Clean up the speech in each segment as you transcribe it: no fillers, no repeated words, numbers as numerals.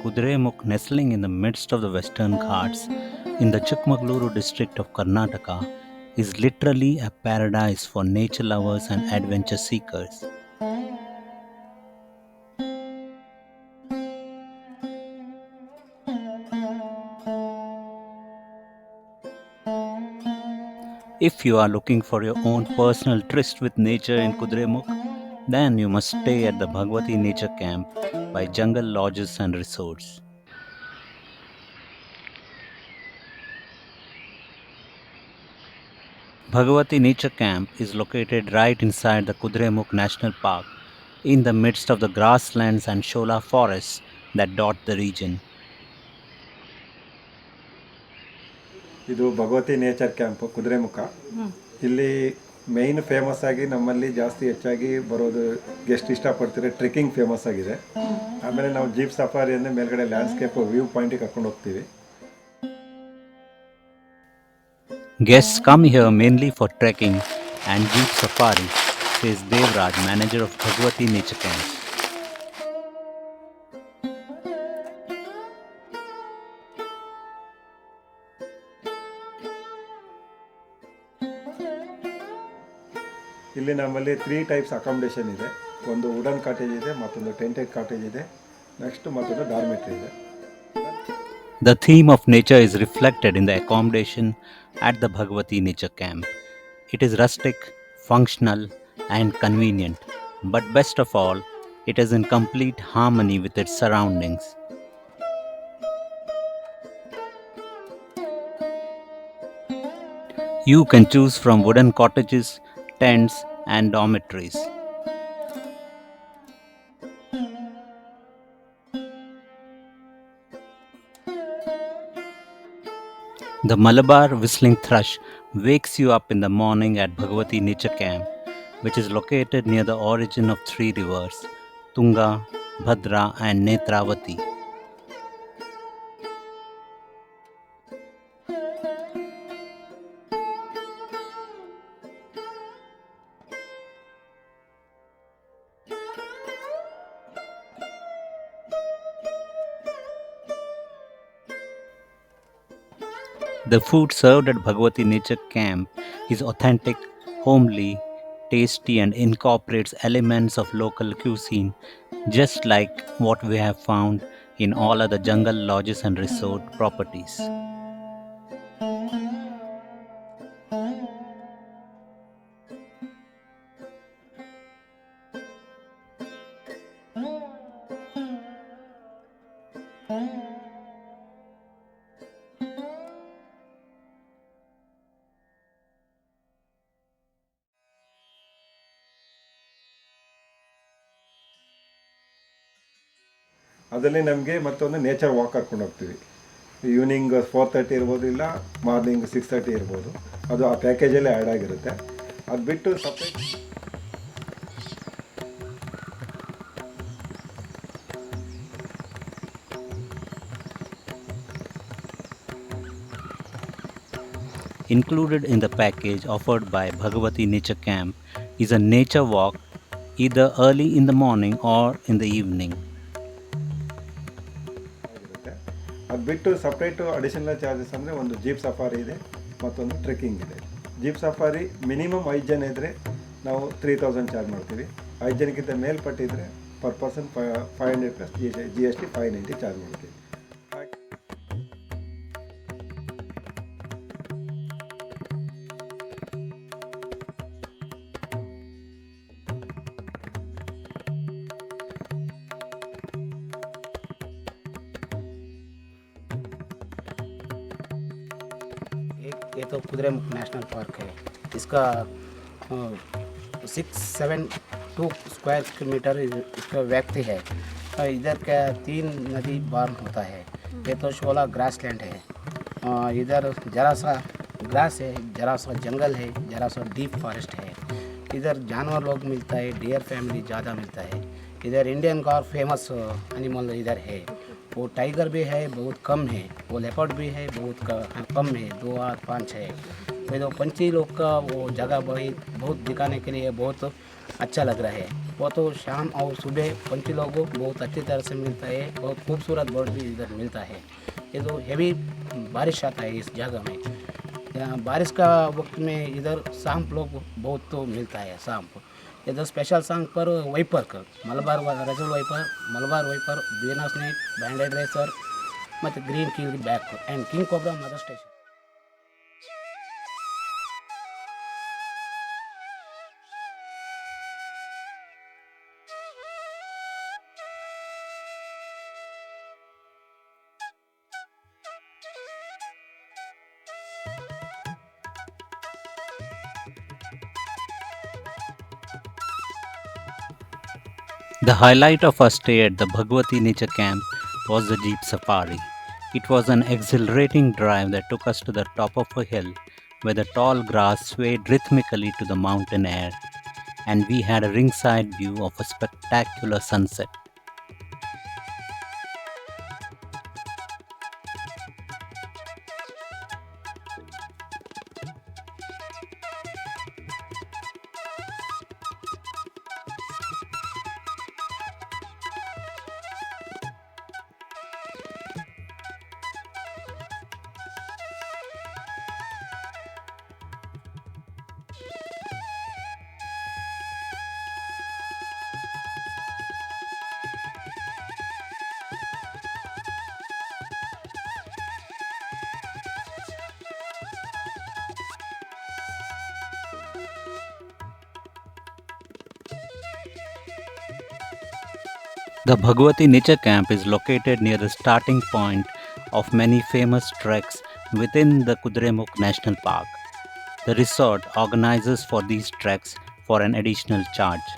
Kudremukh, nestling in the midst of the Western Ghats in the Chikmagalur District of Karnataka, is literally a paradise for nature lovers and adventure seekers. If you are looking for your own personal tryst with nature in Kudremukh, then you must stay at the Bhagavathi Nature Camp by Jungle Lodges and Resorts. Bhagavathi Nature Camp is located right inside the Kudremukh National Park, in the midst of the grasslands and shola forests that dot the region. ಇದು Bhagavati nature camp Kudremukh. ಇಲ್ಲಿ main famous ಆಗಿ ನಮ್ಮಲ್ಲಿ ಜಾಸ್ತಿ ಹೆಚ್ಚಾಗಿ ಬರೋದು guest ಇಷ್ಟಪಡ್ತಾರೆ, trekking famous ಆಗಿದೆ. ಆಮೇಲೆ ನಾವು ಜೀಪ್ ಸಫಾರಿ ಅಂದರೆ ಮೇಲ್ಗಡೆ ಲ್ಯಾಂಡ್ಸ್ಕೇಪ್ ವ್ಯೂ ಪಾಯಿಂಟಿಗೆ ಕರ್ಕೊಂಡು ಹೋಗ್ತೀವಿ. Guests come here mainly for trekking and jeep safari, says Devraj, manager of Bhagavathi Nature Camp. ಇಲ್ಲಿ ನಮ್ಮಲ್ಲಿ 3 ಟೈಪ್ಸ್ ಅಕಾಮಿಡೇಷನ್ ಇದೆ. ಒಂದು ವುಡನ್ ಕಾಟೇಜ್ ಇದೆ, ಮತ್ತೊಂದು ಟೆಂಟೆಡ್ ಕಾಟೇಜ್ ಇದೆ, ನೆಕ್ಸ್ಟ್ ಮತ್ತೊಂದು ಡಾರ್ಮೆಟ್ರಿ ಇದೆ. The theme of nature is reflected in the accommodation at the Bhagavathi Nature Camp. It is rustic, functional, and convenient, but best of all, it is in complete harmony with its surroundings. You can choose from wooden cottages, tents, and dormitories. The Malabar whistling thrush wakes you up in the morning at Bhagavathi Nature Camp, which is located near the origin of 3 rivers, Tunga, Bhadra, and Netravati. The food served at Bhagavathi Nature Camp is authentic, homely, tasty, and incorporates elements of local cuisine, just like what we have found in all other jungle lodges and resort properties. ಅದರಲ್ಲಿ ನಮಗೆ ಮತ್ತೊಂದು nature walk ಕರ್ಕೊಂಡು ಹೋಗ್ತೀವಿ. Evening 4:30 ಇರ್ಬೋದು, ಇಲ್ಲ morning 6:30 ಇರ್ಬೋದು. ಅದು ಆ ಪ್ಯಾಕೇಜಲ್ಲೇ ಆ್ಯಡ್ ಆಗಿರುತ್ತೆ. ಅದು ಬಿಟ್ಟು separate Included in the package offered by Bhagavathi Nature Camp is a nature walk either early in the morning or in the evening. ಅದು ಬಿಟ್ಟು ಸಪ್ರೇಟು ಅಡಿಷನಲ್ ಚಾರ್ಜಸ್ ಅಂದರೆ ಒಂದು ಜೀಪ್ ಸಫಾರಿ ಇದೆ, ಮತ್ತೊಂದು ಟ್ರೆಕ್ಕಿಂಗ್ ಇದೆ. ಜೀಪ್ ಸಫಾರಿ ಮಿನಿಮಮ್ 5 ಜನ ಇದ್ದರೆ ನಾವು 3000 ಚಾರ್ಜ್ ಮಾಡ್ತೀವಿ. 5 ಜನಕ್ಕಿಂತ ಮೇಲ್ಪಟ್ಟಿದ್ರೆ per person 500 plus GST 590 charge ಮಾಡ್ತೀವಿ. ये तो कुद्रेमुख नेशनल पार्क है. इसका 672 स्क्वायर किलोमीटर इसका व्यक्ति है. इधर का 3 नदी बार होता है. ये तो 16 ग्रास लैंड है. इधर जरा सा ग्रास है, जरा सा जंगल है, जरा सा डीप फॉरेस्ट है. इधर जानवर लोग मिलता है, डियर फैमिली ज़्यादा मिलता है. इधर इंडियन का फेमस एनिमल इधर है. वो टाइगर भी है, बहुत कम है. वो लेपर्ड भी है, बहुत कम है, 2 और 5 है. तो पंछी लोग का वो जगह बहुत दिखाने के लिए बहुत अच्छा लग रहा है। वो तो शाम और सुबह पंछी लोगों को बहुत अच्छी तरह से मिलता है, बहुत खूबसूरत बर्ड भी इधर मिलता है। ये तो हेवी बारिश आता है इस जगह में। यहाँ बारिश का वक्त में इधर सांप लोग बहुत तो मिलता है सांप। इधर स्पेशल सांप पर वाइपर कर मलबार रजल वाइपर, मलबार वाइपर, बीना स्नेक, बैंडेड रेसर ಮತ್ತು green king back and king cobra mother station. The highlight of our stay at the Bhagavathi Nature Camp was the Jeep Safari. It was an exhilarating drive that took us to the top of a hill where the tall grass swayed rhythmically to the mountain air, and we had a ringside view of a spectacular sunset. The Bhagavathi Nature Camp is located near the starting point of many famous treks within the Kudremukh National Park. The resort organizes for these treks for an additional charge.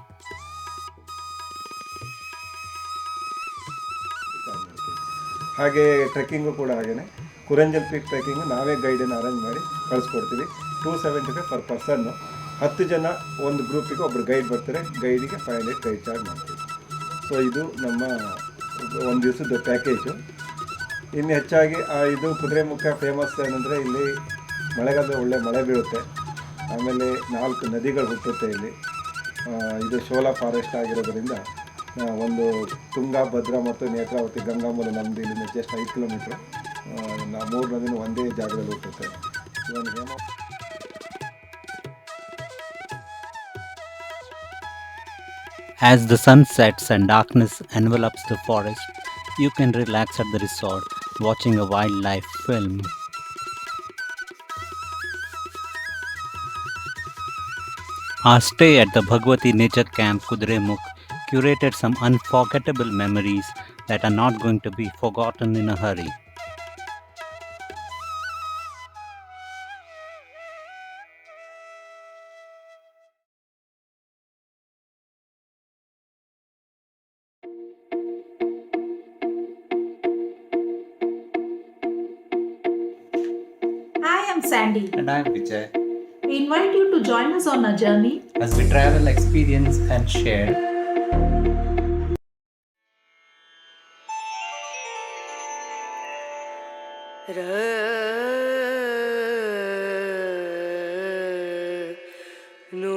ಹಾಗೆ trekking ಕೂಡ ಹಾಗೆಯೇ ಕುರಂಜಲ್ peak trekking ನಾವೇ ಗೈಡನ್ನು arrange ಮಾಡಿ ಕಳಿಸ್ಕೊಡ್ತೀವಿ. 275 per ಪರ್ಸನ್ನು. 10 ಜನ ಒಂದು ಗ್ರೂಪಿಗೆ ಒಬ್ಬರು guide ಬರ್ತಾರೆ, ಗೈಡಿಗೆ 500 ಗೈಡ್ ಚಾರ್ಜ್ ಮಾಡ್ತೀವಿ. ಸೊ ಇದು ನಮ್ಮ ಒಂದು ದಿವಸದ ಪ್ಯಾಕೇಜು. ಇನ್ನು ಹೆಚ್ಚಾಗಿ ಇದು ಕುದುರೆಮುಖ ಫೇಮಸ್ ಏನಂದರೆ ಇಲ್ಲಿ ಮಳೆಗಾಲದ ಒಳ್ಳೆ ಮಳೆ ಬೀಳುತ್ತೆ, ಆಮೇಲೆ 4 ನದಿಗಳು ಹುಟ್ಟುತ್ತೆ ಇಲ್ಲಿ. ಇದು ಶೋಲಾ ಫಾರೆಸ್ಟ್ ಆಗಿರೋದ್ರಿಂದ ಒಂದು ತುಂಗಾ, ಭದ್ರಾ ಮತ್ತು ನೇತ್ರಾವತಿ, ಗಂಗಾಮೂಲ ನಮ್ಮದು ಇಲ್ಲಿಂದ ಜಸ್ಟ್ 5 ಕಿಲೋಮೀಟ್ರು. 3 ನದಿನೂ ಒಂದೇ ಜಾಗದಲ್ಲಿ ಹುಟ್ಟುತ್ತೆ. As the sun sets and darkness envelops the forest, you can relax at the resort watching a wildlife film. Our stay at the Bhagavathi Nature Camp Kudremukh curated some unforgettable memories that are not going to be forgotten in a hurry. Hi, I'm Sandy. And I'm Vijay. We invite you to join us on our journey. As we travel, experience, and share, No.